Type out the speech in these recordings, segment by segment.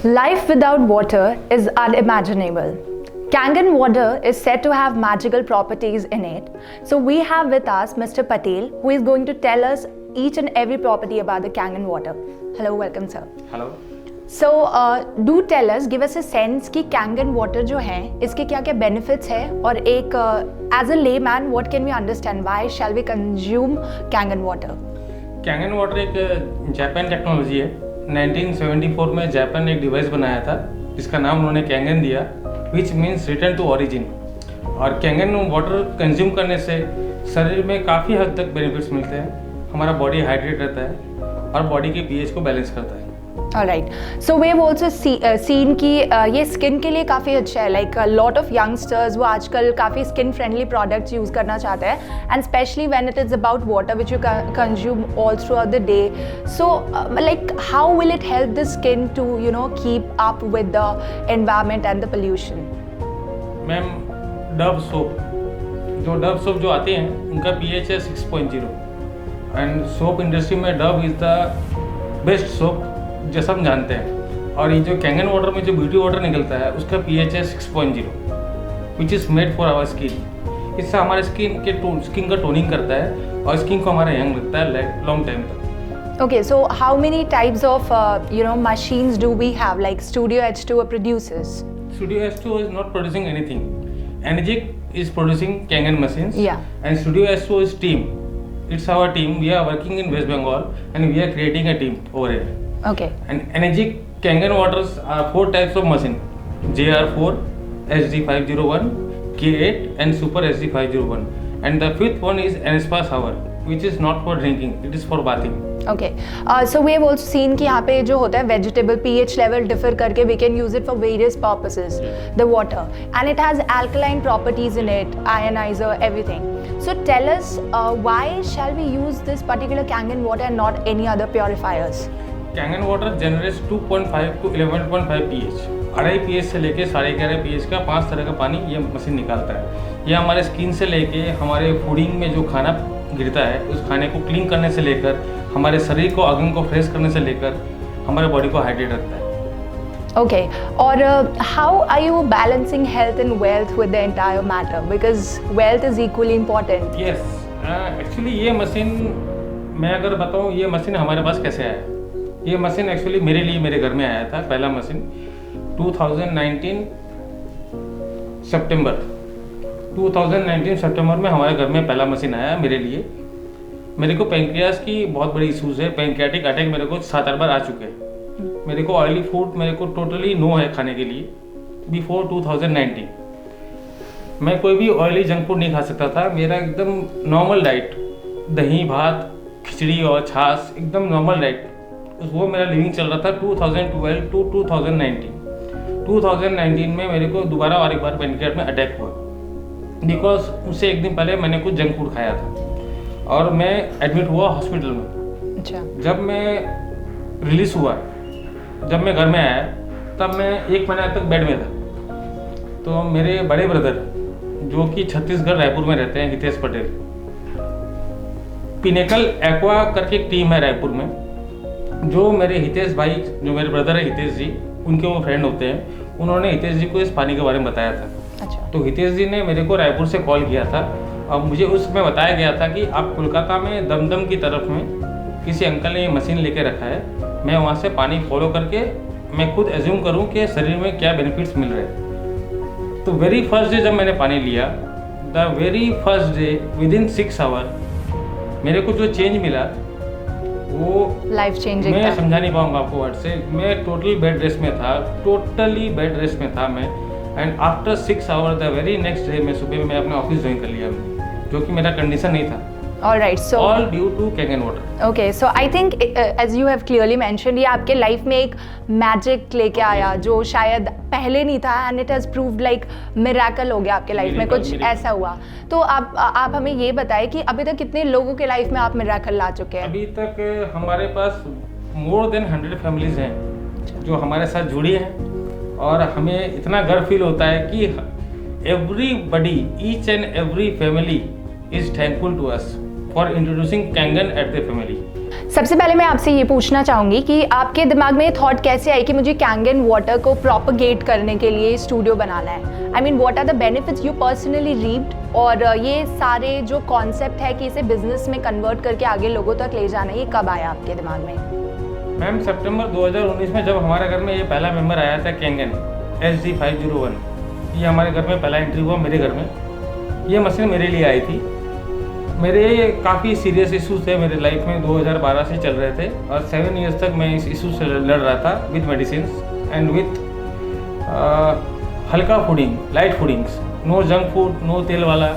Life without water is unimaginable. Kangen water is said to have magical properties in it. So we have with us Mr. Patel, who is going to tell us each and every property about the Kangen water. Hello, welcome sir. Hello. So do tell us, give us a sense कि Kangen water जो है इसके क्या क्या benefits है और एक as a layman what can we understand, why shall we consume Kangen water? Kangen water एक जापान टेक्नोलॉजी है। 1974 में जापान ने एक डिवाइस बनाया था जिसका नाम उन्होंने कैंगन दिया, which means return to origin. और कैंगन वाटर कंज्यूम करने से शरीर में काफ़ी हद तक बेनिफिट्स मिलते हैं। हमारा बॉडी हाइड्रेट रहता है और बॉडी के पीएच को बैलेंस करता है। Alright, so we have also seen कि ये स्किन के लिए काफ़ी अच्छा है, लाइक लॉट ऑफ यंगस्टर्स वो आजकल काफ़ी स्किन फ्रेंडली प्रोडक्ट्स यूज़ करना चाहते हैं and specially when it is about water which you consume all throughout the day. So like how will it help the skin to you know keep up with the environment and the pollution? Ma'am, Dove soap जो आते हैं उनका pH है 6.0 and soap industry में Dove is the best soap जैसा हम जानते हैं। और ये जो कैंगन वाटर में जो ब्यूटी वाटर निकलता है उसका पीएच है 6.0 which is made for our skin. इससे हमारे स्किन का टोनिंग करता है और स्किन को हमारा यंग रखता है लॉन्ग टाइम तक। Okay, so how many types of machines do we have, like Studio H2 produces? Studio H2 is not producing anything. Energic is producing Kangen machines. Yeah. And Studio H2 is team. It's our team. We are working in West Bengal and we are creating a team over here. Okay. And Energic Kangen waters are 4 types of machine: JR4, SD501, K8 and Super SD501. And the 5th one is Anespa shower, which is not for drinking, it is for bathing. Okay. So we have also seen कि यहाँ पे जो होता है vegetable pH level differ करके we can use it for various purposes. The water and it has alkaline properties in it, ionizer, everything. So tell us why shall we use this particular Kangen water and not any other purifiers? Kangen water generates 2.5 to 11.5 pH, 2.5 pH से लेके 11.5 pH का 5 तरह का पानी ये machine निकालता है। ये हमारे स्किन से लेके हमारे फूडिंग में जो खाना गिरता है उस खाने को क्लीन करने से लेकर हमारे शरीर को ऑर्गन को फ्रेश करने से लेकर हमारे बॉडी को हाइड्रेट रखता है। Okay. और how are you balancing health and wealth with the entire matter? Because wealth is equally important. Yes. Actually ये मशीन मैं अगर बताऊँ ये मशीन हमारे पास कैसे आया। ये मशीन एक्चुअली मेरे लिए मेरे घर में आया था। पहला मशीन 2019 सितंबर में हमारे घर में पहला मशीन आया मेरे लिए। मेरे को पैंक्रियास की बहुत बड़ी इशूज़ है, पैंक्रियाटिक अटैक मेरे को 7-8 बार आ चुके हैं। मेरे को ऑयली फूड मेरे को टोटली नो है खाने के लिए। बिफोर 2019 मैं कोई भी ऑयली जंक फूड नहीं खा सकता था। मेरा एकदम नॉर्मल डाइट, दही भात खिचड़ी और छाछ, एकदम नॉर्मल डाइट, वो मेरा लिविंग चल रहा था 2012 टू 2019 में मेरे को दोबारा और एक बार पैनक्रियाट में अटैक हुआ बिकॉज उससे एक दिन पहले मैंने कुछ जंक फूड खाया था और मैं एडमिट हुआ हॉस्पिटल में। अच्छा। जब मैं रिलीज़ हुआ, जब मैं घर में आया तब मैं 1 महीना तक बेड में था। तो मेरे बड़े ब्रदर जो कि छत्तीसगढ़ रायपुर में रहते हैं, हितेश पटेल, पिनेकल एक्वा करके एक टीम है रायपुर में, जो मेरे हितेश भाई जो मेरे ब्रदर है हितेश जी, उनके वो फ्रेंड होते हैं, उन्होंने हितेश जी को इस पानी के बारे में बताया था। अच्छा। तो हितेश जी ने मेरे को रायपुर से कॉल किया था और मुझे उसमें बताया गया था कि आप कोलकाता में दमदम की तरफ में किसी अंकल ने ये मशीन लेके रखा है, मैं वहाँ से पानी फॉलो करके मैं खुद एज्यूम करूँ कि शरीर में क्या बेनिफिट्स मिल रहे हैं। तो वेरी फर्स्ट डे जब मैंने पानी लिया, the very first day within 6 hour मेरे को जो चेंज मिला वो लाइफ चेंजिंग मैं समझा नहीं पाऊंगा आपको वर्ड से। मैं टोटली बेड रेस्ट में था मैं। And after 6 hour the very next day मैं सुबह में अपना ऑफिस ज्वाइन कर लिया, जो कि मेरा कंडीशन नहीं था। Alright, so all due to Kangen water. Okay, so I think as you have clearly mentioned, ये आपके लाइफ में एक मैजिक लेके आया जो शायद पहले नहीं था and it has proved like miracle हो गया आपके लाइफ में, कुछ ऐसा हुआ। तो आप हमें ये बताएं कि अभी तक कितने लोगों के लाइफ में आप मिरेकल ला चुके हैं? अभी तक हमारे पास मोर देन 100 फैमिलीज हैं जो हमारे साथ जुड़ी हैं और हमें इतना गर्व फील होता है कि everybody, each and every family is thankful to us for introducing Kangen at the family. सबसे पहले मैं आपसे ये पूछना चाहूँगी कि आपके दिमाग में ये थॉट कैसे आई कि मुझे कैंगन वाटर को प्रोपगेट करने के लिए स्टूडियो बनाना है? I mean what are the benefits you personally reaped, और ये सारे जो कॉन्सेप्ट है कि इसे बिजनेस में कन्वर्ट करके आगे लोगों तक ले जाना, ये कब आया आपके दिमाग में? मैम सितंबर 2019 में जब हमारे घर में ये पहला मेंबर आया था कैंगन SD501, ये हमारे घर में पहला एंट्री हुआ मेरे घर में। ये मशीन मेरे लिए आई थी। मेरे काफ़ी सीरियस इश्यूज थे मेरे लाइफ में, 2012 से चल रहे थे और 7 इयर्स तक मैं इस इशू से लड़ रहा था विद मेडिसिन एंड विथ हल्का fooding, light foodings, no junk food, no तेल वाला,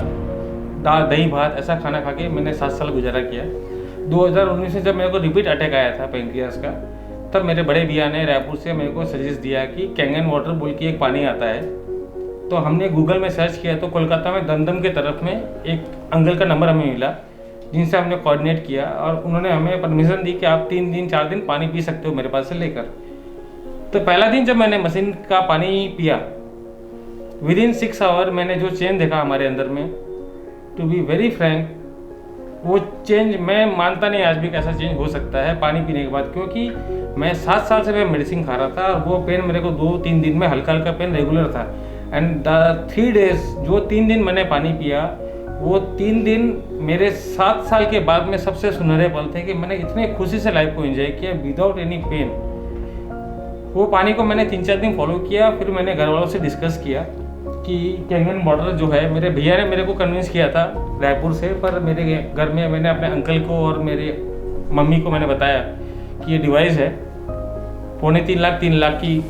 दाल दही भात ऐसा खाना खा के मैंने 7 साल गुजारा किया। 2019 में जब मेरे को रिपीट अटैक आया था पैंक्रियास का, तब मेरे बड़े भैया ने रायपुर से मेरे को सजेस्ट दिया कि कैंगन वाटर बोल के एक पानी आता है। तो हमने गूगल में सर्च किया तो कोलकाता में दमदम के तरफ में एक अंकल का नंबर हमें मिला, जिनसे हमने कोऑर्डिनेट किया और उन्होंने हमें परमिशन दी कि आप 3 दिन 4 दिन पानी पी सकते हो मेरे पास से लेकर। तो पहला दिन जब मैंने मशीन का पानी पिया, विद इन 6 आवर मैंने जो चेंज देखा हमारे अंदर में, टू बी वेरी फ्रैंक, वो चेंज मैं मानता नहीं आज भी कैसा चेंज हो सकता है पानी पीने के बाद, क्योंकि मैं 7 साल से मैं मेडिसिन खा रहा था और वो पेन मेरे को 2-3 दिन में हल्का हल्का पेन रेगुलर था। एंड द 3 डेज, जो 3 दिन मैंने पानी पिया, वो 3 दिन मेरे 7 साल के बाद में सबसे सुनहरे पल थे कि मैंने इतने खुशी से लाइफ को एंजॉय किया विदाउट एनी पेन। वो पानी को मैंने 3-4 दिन फॉलो किया, फिर मैंने घर वालों से डिस्कस किया कि कैंगन वाटर जो है, मेरे भैया ने मेरे को कन्विंस किया था रायपुर से, पर मेरे घर में मैंने अपने अंकल को और मेरे मम्मी को मैंने बताया कि ये डिवाइस है, 2.25 3 लाख की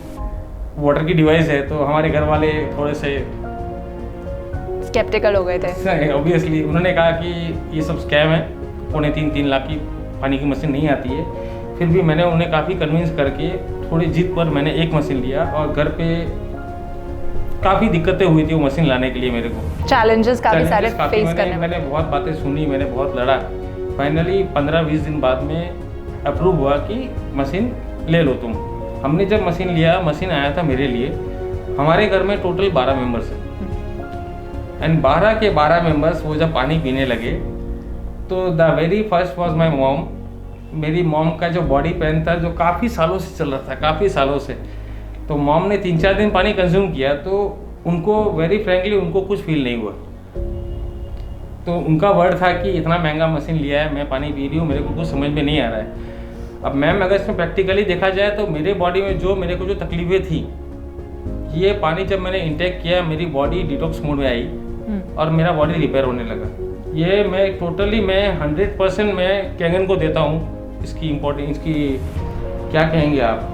वाटर की डिवाइस है। तो हमारे घर वाले थोड़े से स्केप्टिकल हो गए थे ऑब्वियसली। उन्होंने कहा कि ये सब स्कैम है, 2.25-3 लाख की पानी की मशीन नहीं आती है। फिर भी मैंने उन्हें काफ़ी कन्विंस करके थोड़ी जिद पर मैंने एक मशीन लिया और घर पे काफ़ी दिक्कतें हुई थी वो मशीन लाने के लिए। मेरे को चैलेंजेस काफ़ी सारे फेस करने मैंने बहुत बातें सुनी, मैंने बहुत लड़ा। फाइनली 15-20 दिन बाद में अप्रूव हुआ कि मशीन ले लो तुम। हमने जब मशीन लिया, मशीन आया था मेरे लिए। हमारे घर में टोटल 12 मेंबर्स हैं एंड 12 के 12 मेंबर्स वो जब पानी पीने लगे तो the very first was my mom. मेरी मॉम का जो बॉडी पेन था, जो काफ़ी सालों से चल रहा था, काफ़ी सालों से, तो मॉम ने 3-4 दिन पानी कंज्यूम किया तो उनको वेरी फ्रेंकली उनको कुछ फील नहीं हुआ। तो उनका वर्ड था कि इतना महंगा मशीन लिया है, मैं पानी पी रही हूँ, मेरे को कुछ समझ में नहीं आ रहा है। अब मैम अगर इसमें प्रैक्टिकली देखा जाए तो मेरे बॉडी में जो मेरे को जो तकलीफें थी, ये पानी जब मैंने इंटेक किया, मेरी बॉडी डिटॉक्स मोड में आई और मेरा बॉडी रिपेयर होने लगा। ये मैं टोटली मैं 100% मैं कैंगन को देता हूँ इसकी इम्पोर्टेंस, इसकी क्या कहेंगे आप,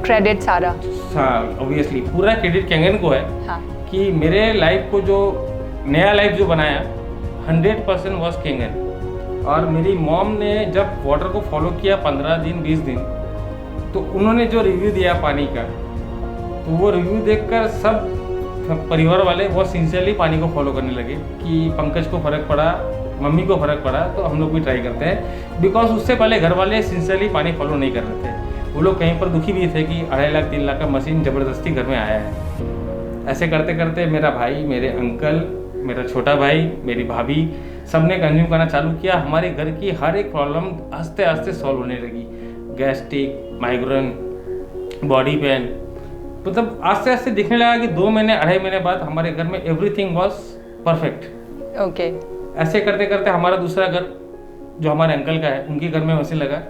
क्रेडिट सारा। हाँ ऑब्वियसली पूरा क्रेडिट कैंगन को है। हाँ। कि मेरे लाइफ को जो नया लाइफ जो बनाया 100% वॉज कैंगन। और मेरी मॉम ने जब वाटर को फॉलो किया 15 दिन 20 दिन, तो उन्होंने जो रिव्यू दिया पानी का, तो वो रिव्यू देखकर सब परिवार वाले बहुत सिंसियरली पानी को फॉलो करने लगे कि पंकज को फ़र्क पड़ा, मम्मी को फ़र्क पड़ा, तो हम लोग भी ट्राई करते हैं। बिकॉज उससे पहले घर वाले सिंसियरली पानी फॉलो नहीं कर रहे थे। वो लोग कहीं पर दुखी भी थे कि 2.5 लाख 3 लाख का मशीन ज़बरदस्ती घर में आया है। ऐसे करते करते मेरा भाई, मेरे अंकल, मेरा छोटा भाई, मेरी भाभी, सब ने कंज्यूम करना चालू किया। हमारे घर की हर एक प्रॉब्लम आस्ते आस्ते सॉल्व होने लगी। गैस्ट्रिक, माइग्रेन, बॉडी पेन, मतलब आस्ते आस्ते दिखने लगा कि 2 महीने 2.5 महीने बाद हमारे घर में एवरीथिंग वॉज परफेक्ट। ओके। ऐसे करते करते हमारा दूसरा घर जो हमारे अंकल का है, उनके घर में मशीन लगा।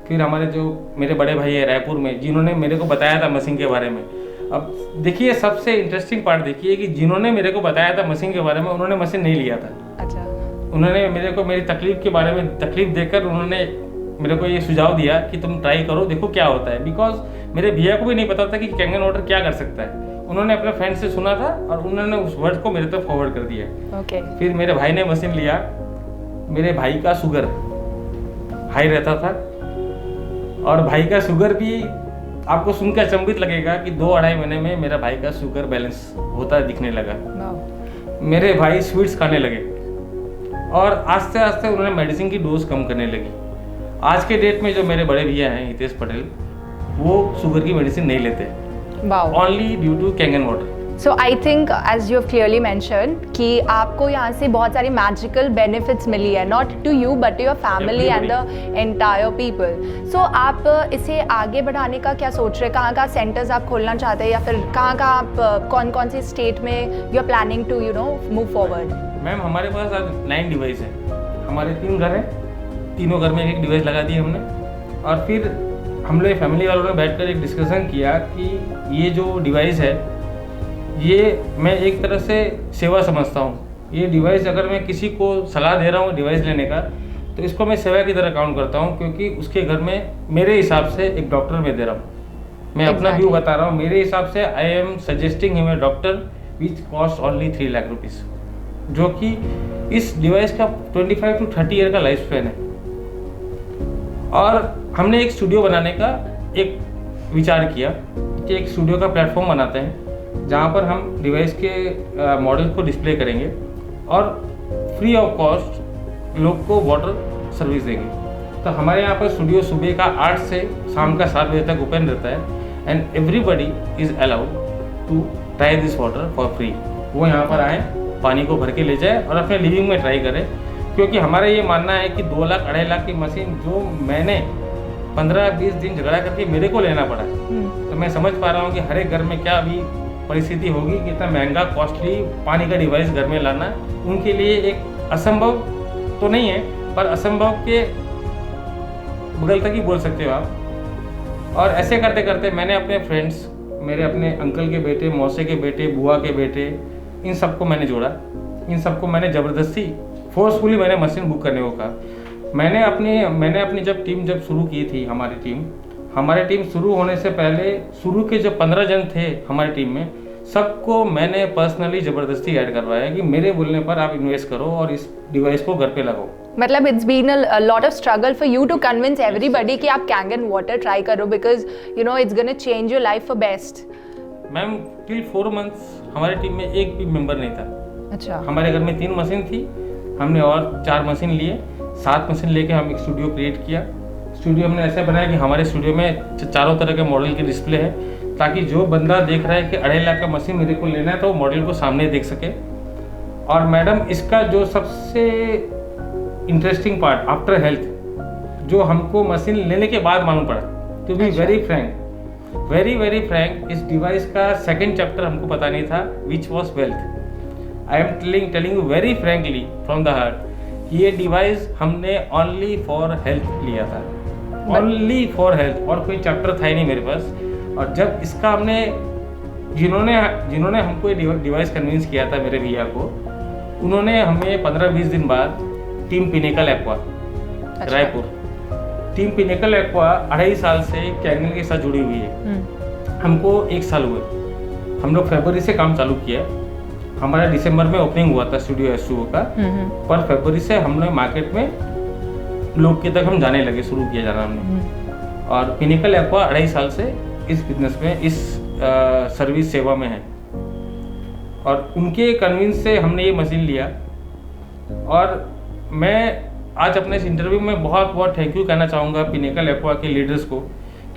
फिर हमारे जो मेरे बड़े भाई है रायपुर में, जिन्होंने मेरे को बताया था मशीन के बारे में। अब देखिए सबसे इंटरेस्टिंग पार्ट देखिए कि जिन्होंने मेरे को बताया था मशीन के बारे में, उन्होंने मशीन नहीं लिया था। अच्छा। उन्होंने मेरे को मेरी तकलीफ के बारे में तकलीफ देकर उन्होंने मेरे को ये सुझाव दिया कि तुम ट्राई करो, देखो क्या होता है। बिकॉज मेरे भैया को भी नहीं पता था कि कैंगन वाटर क्या कर सकता है। उन्होंने अपने फ्रेंड से सुना था और उन्होंने उस वर्ड को मेरे तक फॉरवर्ड कर दिया। ओके। फिर मेरे भाई ने मशीन लिया। मेरे भाई का शुगर हाई रहता था और भाई का शुगर भी आपको सुनकर अचंभित लगेगा कि 2-2.5 महीने में मेरा भाई का शुगर बैलेंस होता दिखने लगा। मेरे भाई स्वीट्स खाने लगे और आस्ते आस्ते उन्होंने मेडिसिन की डोज कम करने लगी। आज के डेट में जो मेरे बड़े भैया हैं हितेश पटेल, वो शुगर की मेडिसिन नहीं लेते, only due to Kangen water. So I think as you clearly mention कि आपको यहाँ से बहुत सारी मैजिकल बेनिफिट्स मिली है, not to you but your family and the entire people. So आप इसे आगे बढ़ाने का क्या सोच रहे हैं? कहाँ कहाँ सेंटर्स आप खोलना चाहते हैं, या फिर कहाँ कहाँ आप कौन कौन सी स्टेट में you are planning to move forward? Ma'am हमारे पास आज 9 डिवाइस है। हमारे 3 घर हैं, तीनों घर में एक डिवाइस लगा दी हमने। और फिर हम लोग फैमिली वालों ने बैठकर एक डिस्कशन किया कि ये जो डिवाइस है ये मैं एक तरह से सेवा समझता हूँ। ये डिवाइस अगर मैं किसी को सलाह दे रहा हूँ डिवाइस लेने का, तो इसको मैं सेवा की तरह काउंट करता हूँ, क्योंकि उसके घर में मेरे हिसाब से एक डॉक्टर मैं दे रहा हूँ। मैं अपना व्यू बता रहा हूँ। मेरे हिसाब से I am suggesting him a doctor which cost only 3 lakh rupees, जो कि इस डिवाइस का 25 to 30 ईयर का लाइफ स्पैन है। और हमने एक स्टूडियो बनाने का एक विचार किया कि एक स्टूडियो का प्लेटफॉर्म बनाते हैं जहाँ पर हम डिवाइस के मॉडल को डिस्प्ले करेंगे और फ्री ऑफ कॉस्ट लोग को वाटर सर्विस देंगे। तो हमारे यहाँ पर स्टूडियो सुबह का 8 से शाम का 7 बजे तक ओपन रहता है and everybody is allowed to try this water for free. वो यहाँ पर आए, पानी को भर के ले जाए और अपने लिविंग में ट्राई करें, क्योंकि हमारा ये मानना है कि 2 लाख 2.5 लाख की मशीन जो मैंने 15-20 दिन झगड़ा करके मेरे को लेना पड़ा, तो मैं समझ पा रहा हूँ कि हर एक घर में क्या अभी परिस्थिति होगी कि इतना महंगा कॉस्टली पानी का डिवाइस घर में लाना उनके लिए एक असंभव तो नहीं है, पर असंभव के बगल तक ही बोल सकते हो आप। और ऐसे करते करते मैंने अपने फ्रेंड्स, मेरे अपने अंकल के बेटे, मौसे के बेटे, बुआ के बेटे, इन सबको मैंने जोड़ा। इन सबको मैंने ज़बरदस्ती फोर्सफुली मैंने मशीन बुक करने को कहा। मैंने अपनी जब टीम शुरू की थी, हमारी टीम शुरू होने से पहले शुरू के जो 15 जन थे हमारी टीम में, सबको मैंने पर्सनली ज़बरदस्ती ऐड करवाया कि मेरे बोलने पर आप इन्वेस्ट करो और इस डिवाइस को घर पे लगाओ। मतलब it's been a lot of struggle for you to convince everybody कि आप कैंगन वाटर ट्राई करो, because you know it's gonna change your life for best. Ma'am till 4 months हमारी टीम में एक भी मेंबर नहीं था। अच्छा। हमारे घर में 3 मशीन थी, हमने और 4 मशीन लिए, 7 मशीन लेके हम एक स्टूडियो क्रिएट किया। स्टूडियो हमने ऐसे बनाया कि हमारे स्टूडियो में चारों तरह के मॉडल की डिस्प्ले है, ताकि जो बंदा देख रहा है कि 2.5 लाख का मशीन मेरे को लेना है तो वो मॉडल को सामने देख सके। और मैडम इसका जो सबसे इंटरेस्टिंग पार्ट आफ्टर हेल्थ, जो हमको मशीन लेने के बाद मालूम पड़ा, टू बी वेरी फ्रैंक, इस डिवाइस का सेकंड चैप्टर हमको पता नहीं था, which was wealth. I am telling you very frankly from the heart, ये डिवाइस हमने ओनली फॉर हेल्थ लिया था, ओनली फॉर हेल्थ, और कोई चैप्टर था ही नहीं मेरे पास। और जब इसका हमने जिन्होंने हमको ये डिवाइस कन्विंस किया था, मेरे भैया को, उन्होंने हमें 15-20 दिन बाद team pinnacle aqua Raipur, team pinnacle aqua 2.5 साल से कैंगन के साथ जुड़ी हुई है। हमको 1 साल हुए। हम लोग फरवरी से काम चालू किया। हमारा दिसंबर में ओपनिंग हुआ था स्टूडियो S2O का, पर फरवरी से हम लोग मार्केट में लोग के तक हम जाने लगे, शुरू किया जाना हमने। और पिनेकल एक्वा 2.5 साल से इस बिजनेस में, इस सर्विस सेवा में है। और उनके कन्विंस से हमने ये मशीन लिया। और मैं आज अपने इस इंटरव्यू में बहुत बहुत थैंक यू कहना चाहूँगा पिनेकल एक्वा के लीडर्स को,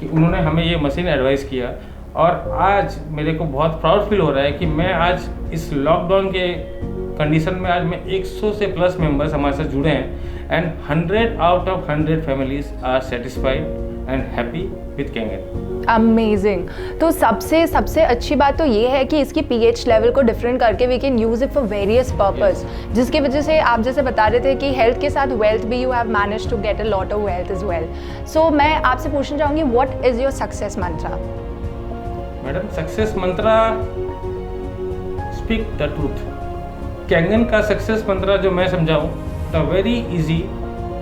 कि उन्होंने हमें ये मशीन एडवाइस किया। और आज मेरे को बहुत प्राउड फील हो रहा है कि मैं आज इस लॉकडाउन के कंडीशन में आज मैं 100 से प्लस मेंबर्स हमारे साथ जुड़े हैं and 100 out of 100 families are satisfied and happy with Kangen. Amazing. तो सबसे अच्छी बात तो ये है कि इसकी pH लेवल को डिफरेंट करके we can use it for various purpose, जिसकी वजह से आप जैसे बता रहे थे कि हेल्थ के साथ वेल्थ भी, you have manage to get a lot of wealth is well. So मैं आपसे पूछना चाहूँगी, what is your success mantra? Madam success mantra, speak the truth. Kangen का सक्सेस मंत्रा जो मैं समझाऊँ, द वेरी इजी,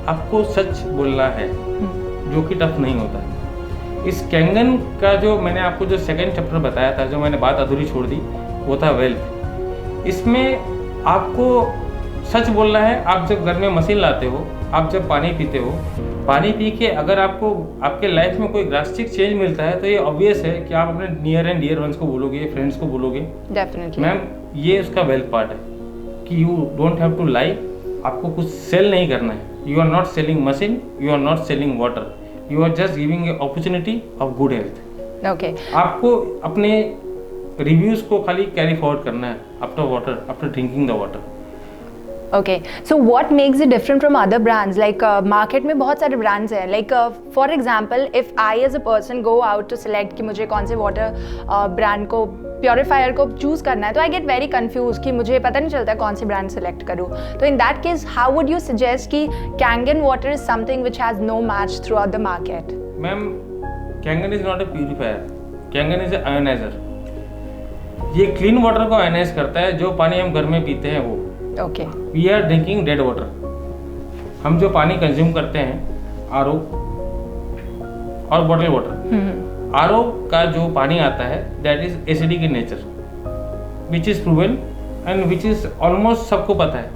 आपको सच बोलना है, जो कि टफ नहीं होता है। इस कैंगन का जो मैंने आपको जो सेकंड चैप्टर बताया था, जो मैंने बात अधूरी छोड़ दी, वो था वेल्थ। इसमें आपको सच बोलना है। आप जब घर में मशीन लाते हो, आप जब पानी पीते हो, पानी पी के अगर आपको आपके लाइफ में कोई ड्रास्टिक चेंज मिलता है, तो ये ऑब्वियस है कि आप अपने नियर एंड डियर वंस को बोलोगे, फ्रेंड्स को बोलोगे। डेफिनेटली मैम, ये उसका वेल्थ पार्ट है कि you don't have to lie. आपको कुछ सेल नहीं करना है। You are not selling machine, you are not selling water, you are just giving a opportunity of good health. Okay. आपको अपने रिव्यूज़ को खाली कैरी फॉरवर्ड करना है after drinking the water. Okay, so what makes it different from other brands? Like market में बहुत सारे brands हैं. Like for example, if I as a person go out to select कि मुझे कौन से water brand को purifier को choose करना है, तो I get very confused कि मुझे पता नहीं चलता कौन सी brand select करूँ. तो in that case, how would you suggest कि Kangen water is something which has no match throughout the market? Ma'am, Kangen is not a purifier. Kangen is a ionizer. ये क्लीन वाटर को ionise करता है। जो पानी हम घर में पीते हैं वो Okay. We are drinking dead water. हम जो पानी कंज्यूम करते हैं आरओ और बॉटल वाटर, आरओ का जो पानी आता है that is acidic in nature, which is proven and which is almost सबको पता है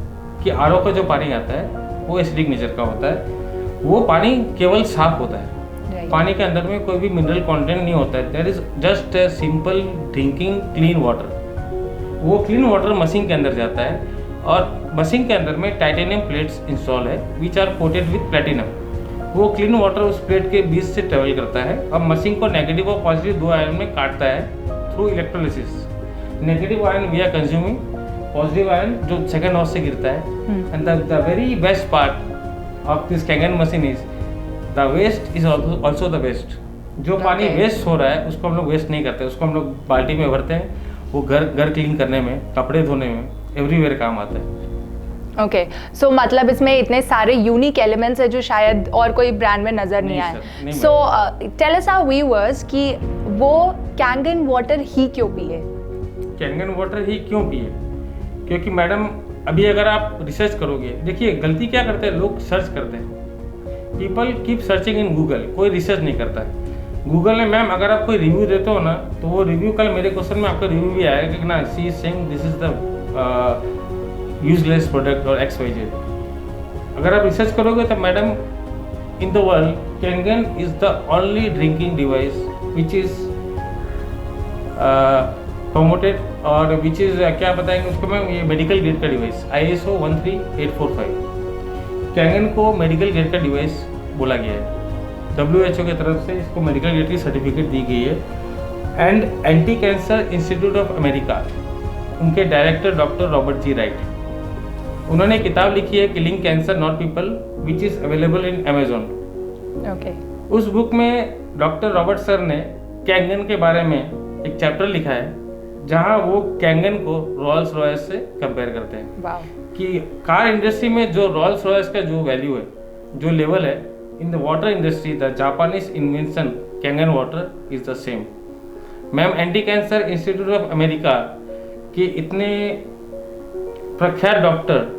कि आरओ का जो पानी आता है वो एसिडिक नेचर का होता है। वो पानी केवल साफ होता है, पानी के अंदर में कोई भी मिनरल कंटेंट नहीं होता है। That is just a simple drinking clean water. वो क्लीन वाटर मशीन के अंदर जाता है और मशीन के अंदर में टाइटेनियम प्लेट्स इंस्टॉल है which are coated with platinum. वो क्लीन वाटर उस प्लेट के बीच से ट्रेवल करता है और मशीन को नेगेटिव और पॉजिटिव दो आयन में काटता है through electrolysis. Negative ion we are consuming, positive ion जो सेकंड हाउस से गिरता है। And the very best part of this Kangen machine is the waste is also the best. जो पानी वेस्ट हो रहा है उसको हम लोग वेस्ट नहीं करते, उसको हम लोग बाल्टी में भरते हैं। वो घर क्लीन करने में, कपड़े धोने में, एवरीवेयर काम आता है। ओके, सो मतलब इसमें इतने सारे यूनिक एलिमेंट्स है जो शायद और कोई ब्रांड में नजर नहीं आए। So tell us our viewers कि वो कैंगन वाटर ही क्यों पिए? कैंगन वाटर ही क्यों पिए? क्योंकि मैडम अभी अगर आप रिसर्च करोगे, देखिए गलती क्या करते हैं लोग, सर्च करते हैं। People keep searching in Google, कोई रिसर्च नहीं करता है। गूगल में मैम अगर आप कोई रिव्यू देते हो ना तो वो रिव्यू, कल मेरे क्वेश्चन में आपका रिव्यू भी आएगा कि ना she is saying this is the useless product और XYZ। अगर आप रिसर्च करोगे तो madam in the world Kangen is the only drinking device which is promoted और विच इज क्या बताएंगे उसको मैम, ये मेडिकल ग्रेड का डिवाइस ISO 13845। कैंगन को मेडिकल ग्रेड का डिवाइस बोला गया है। WHO की तरफ से इसको मेडिकल ग्रेड की सर्टिफिकेट दी गई है। And anti cancer institute of America, उनके डायरेक्टर डॉक्टर रॉबर्ट जी राइट, उन्होंने किताब लिखी है killing cancer not people which is available in Amazon. Okay, उस बुक में डॉक्टर रॉबर्ट सर ने कैंगन के बारे में एक चैप्टर लिखा है जहां वो कैंगन को रॉल्स रॉयस से कंपेयर करते हैं। वाओ। कि कार इंडस्ट्री में जो रॉल्स रॉयस का जो वैल्यू है, जो लेवल है, in the water industry the Japanese invention Kangen water is the same. Ma'am anti cancer institute of America के इतने प्रख्यात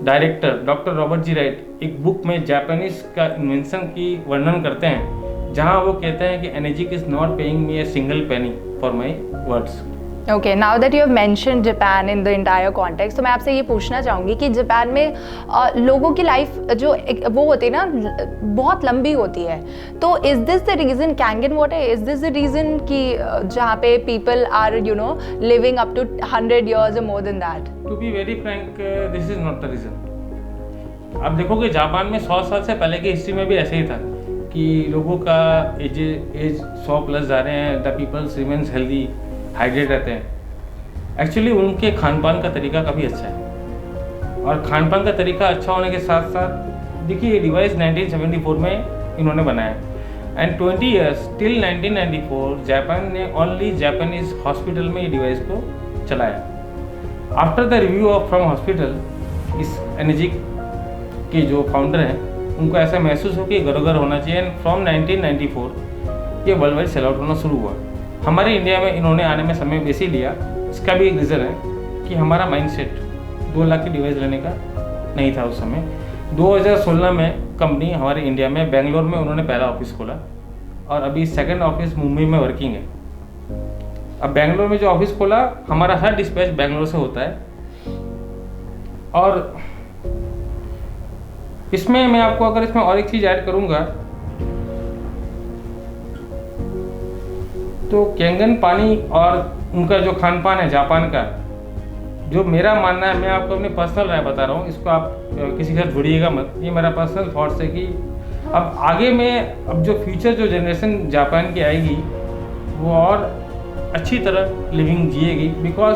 डायरेक्टर डॉक्टर रॉबर्ट जी राइट एक बुक में जापानीज का इन्वेंशन की वर्णन करते हैं जहां वो कहते हैं कि energy is not paying me a single penny for my words. Okay, now that you have mentioned Japan in the entire context, तो मैं आपसे ये पूछना चाहूँगी कि जापान में लोगों की लाइफ जो वो होती है ना बहुत लंबी होती है, तो is this the reason Kangen water, is this the reason कि जहाँ पे people are you know living up to 100 years or more than that? To be very frank, this is not the reason. अब देखोगे Japan में 100 साल से पहले की हिस्ट्री में भी ऐसे ही था कि लोगों का एज 100+ जा रहे हैं, the peoples remains healthy, hydrate रहते हैं। एक्चुअली उनके खान पान का तरीका काफ़ी अच्छा है और खान पान का तरीका अच्छा होने के साथ साथ देखिए ये डिवाइस 1974 में इन्होंने बनाया एंड 20 years टिल 1994 जापान ने ओनली जापानीज हॉस्पिटल में ये डिवाइस को चलाया। After the review of from hospital, इस एनर्जी के जो फाउंडर हैं उनको ऐसा महसूस हो कि घरोघर होना चाहिए एंड फ्रॉम 1994 ये वर्ल्ड वाइड सेल आउट होना शुरू हुआ। हमारे इंडिया में इन्होंने आने में समय बेसी लिया, इसका भी एक रीज़न है कि हमारा माइंडसेट 2 लाख की डिवाइस लेने का नहीं था उस समय। 2016 में कंपनी हमारे इंडिया में बेंगलोर में उन्होंने पहला ऑफिस खोला और अभी सेकंड ऑफिस मुंबई में वर्किंग है। अब बेंगलोर में जो ऑफिस खोला, हमारा हर डिस्पैच बेंगलोर से होता है और इसमें मैं आपको अगर इसमें और एक चीज़ ऐड करूँगा तो कैंगन पानी और उनका जो खान पान है जापान का, जो मेरा मानना है, मैं आपको अपनी पर्सनल राय बता रहा हूँ, इसको आप किसी के साथ जुड़िएगा मत, ये मेरा पर्सनल थॉट्स है कि अब आगे में अब जो फ्यूचर जो जनरेशन जापान की आएगी वो और अच्छी तरह लिविंग जिएगी, बिकॉज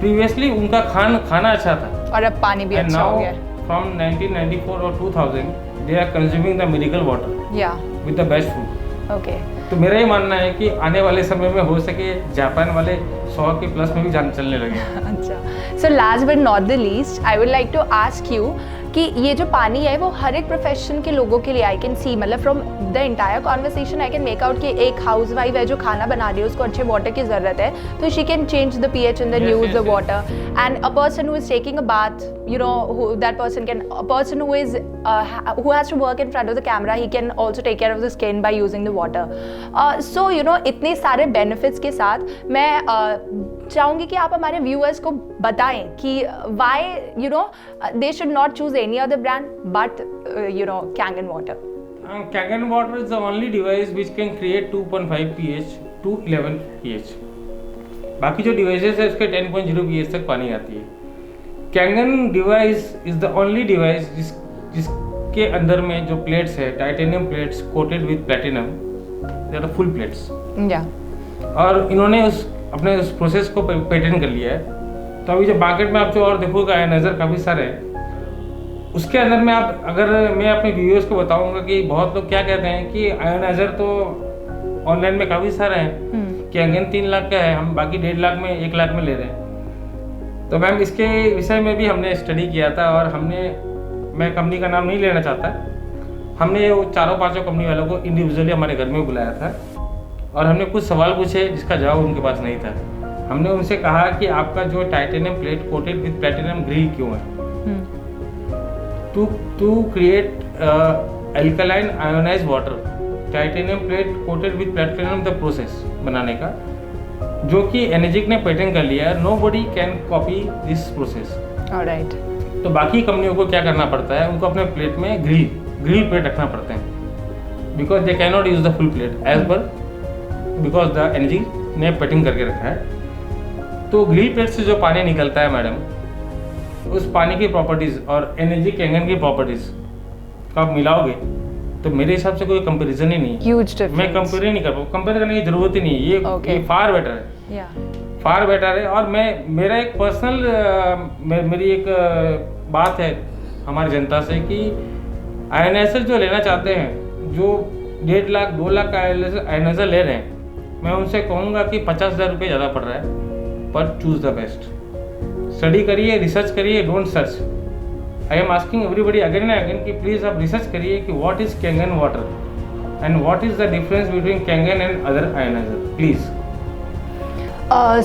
प्रीवियसली उनका खाना अच्छा था और अब पानी भी एंड अच्छा हो नाउ गया है। फ्रॉम 1994 और 2000 they are consuming the miracle water या with the best food. Okay. तो मेरा ये मानना है कि आने वाले समय में हो सके जापान वाले 100 के प्लस में भी जान चलने लगे। अच्छा, so last but not the least I would like to ask you कि ये जो पानी है वो हर एक प्रोफेशन के लोगों के लिए आई कैन सी, मतलब from the entire conversation I can make out कि एक हाउस वाइफ है जो खाना बना रही है, उसको अच्छे वाटर की ज़रूरत है, तो she can change the pH in the use the water, and a person who is taking a bath, you know, that person can, a person who is who has to work in front of the camera, he can also take care of the skin by using the water. So you know, इतने सारे benefits के साथ मैं चाहूँगी कि आप हमारे viewers को बताएं कि why you know they should not choose any other brand but you know Kangen water. Kangen water is the only device which can create 2.5 pH to 11 pH. बाकी जो डिवाइसेस है उसके 10.0 pH तक पानी आती है। Kangen device is the only device जिसके अंदर में जो प्लेट्स है titanium plates coated with platinum, that are full plates. या और इन्होंने अपने उस प्रोसेस को पेटेंट कर लिया है। तो अभी जो मार्केट में आप जो और देखोगे आयोनाइजर काफ़ी सारे हैं, उसके अंदर में आप अगर मैं अपने व्यूअर्स को बताऊंगा कि बहुत लोग क्या कहते हैं कि आयोनाइजर तो ऑनलाइन में काफ़ी सारे हैं, Kangen 3 लाख का है, हम बाकी 1.5 लाख में 1 लाख में ले रहे हैं। तो मैम इसके विषय में भी हमने स्टडी किया था और मैं कंपनी का नाम नहीं लेना चाहता, हमने वो 4-5 कंपनी वालों को इंडिविजुअली हमारे घर में बुलाया था और हमने कुछ सवाल पूछे जिसका जवाब उनके पास नहीं था। हमने उनसे कहा कि आपका जो titanium plate coated with platinum grill क्यों है, to create alkaline ionize water, titanium plate coated with platinum the process बनाने का, जो कि एनर्जिक ने पेटेंट कर लिया है। Nobody can copy this process. Alright. तो बाकी कंपनियों को क्या करना पड़ता है, उनको अपने प्लेट में ग्रिल प्लेट रखना पड़ते हैं, because they can not use the full plate as per, because the energy ने पेटेंट करके रखा है। तो ग्रिल प्लेट से जो पानी निकलता है मैडम, उस पानी की प्रॉपर्टीज और एनर्जी Kangen की प्रॉपर्टीज का आप मिलाओगे तो मेरे हिसाब से कोई कंपैरिजन ही नहीं है। Huge difference. मैं कंपेयर ही नहीं कर पाऊँ, कंपेयर करने की जरूरत ही नहीं है। ये फार बेटर है, या फार बेटर है। और मेरा एक पर्सनल मेरी एक बात है हमारी जनता से कि आयोनाइजर जो लेना चाहते हैं, जो 1.5 लाख 2 लाख का आयोनाइजर ले रहे हैं, मैं उनसे कहूँगा कि 50,000 रुपये ज़्यादा पड़ रहा है, पर चूज़ द बेस्ट। स्टडी करिए, रिसर्च करिए, don't search. I am asking everybody again and again कि प्लीज़ आप रिसर्च करिए कि what is Kangen water and what is the difference between Kangen and other ioniser, please.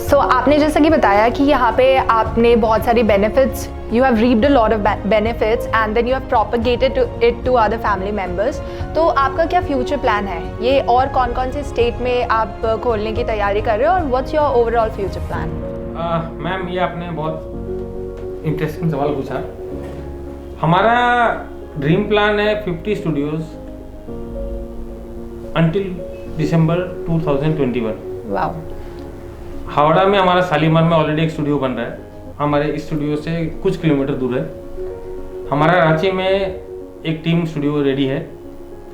So आपने जैसा कि बताया कि यहाँ पे आपने बहुत सारी benefits, you have reaped a lot of benefits and then you have propagated it to other family members. तो आपका क्या फ्यूचर प्लान है, ये और कौन कौन से स्टेट में आप खोलने की तैयारी कर रहे हो, और what's your overall future plan? Ma'am ये आपने बहुत इंटरेस्टिंग सवाल पूछा। हमारा ड्रीम प्लान है 50 स्टूडियोज अंटिल दिसंबर 2021। वाओ। हावड़ा में हमारा शालीमार में ऑलरेडी एक स्टूडियो बन रहा है, हमारे स्टूडियो से कुछ किलोमीटर दूर है। हमारा रांची में एक टीम स्टूडियो रेडी है।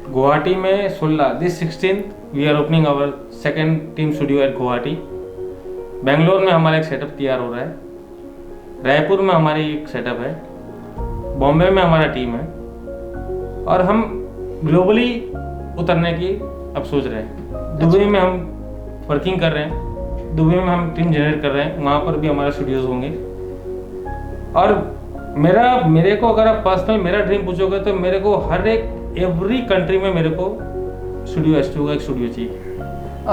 गुवाहाटी में 16 we are opening our second team studio at Guwahati. Bangalore में हमारा एक सेटअप तैयार हो रहा है। रायपुर में हमारी एक सेटअप है। बॉम्बे में हमारा टीम है। और हम ग्लोबली उतरने की अब सोच रहे हैं। दुबई में हम वर्किंग कर रहे हैं, दुबई में हम टीम जनरेट कर रहे हैं, वहाँ पर भी हमारे स्टूडियोज होंगे। और मेरे को अगर आप पर्सनल मेरा ड्रीम पूछोगे तो मेरे को हर एक एवरी कंट्री में मेरे को स्टूडियो S2 का एक स्टूडियो चाहिए।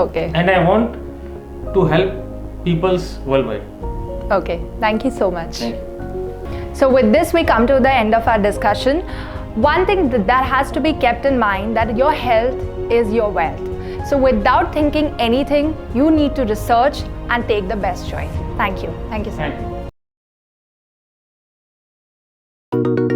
Okay. And I want to help peoples world wide. Okay, thank you so much. So with this we come to the end of our discussion. One thing that has to be kept in mind, that your health is your wealth. So without thinking anything, you need to research and take the best choice. Thank you. Thank you, sir. Thank you.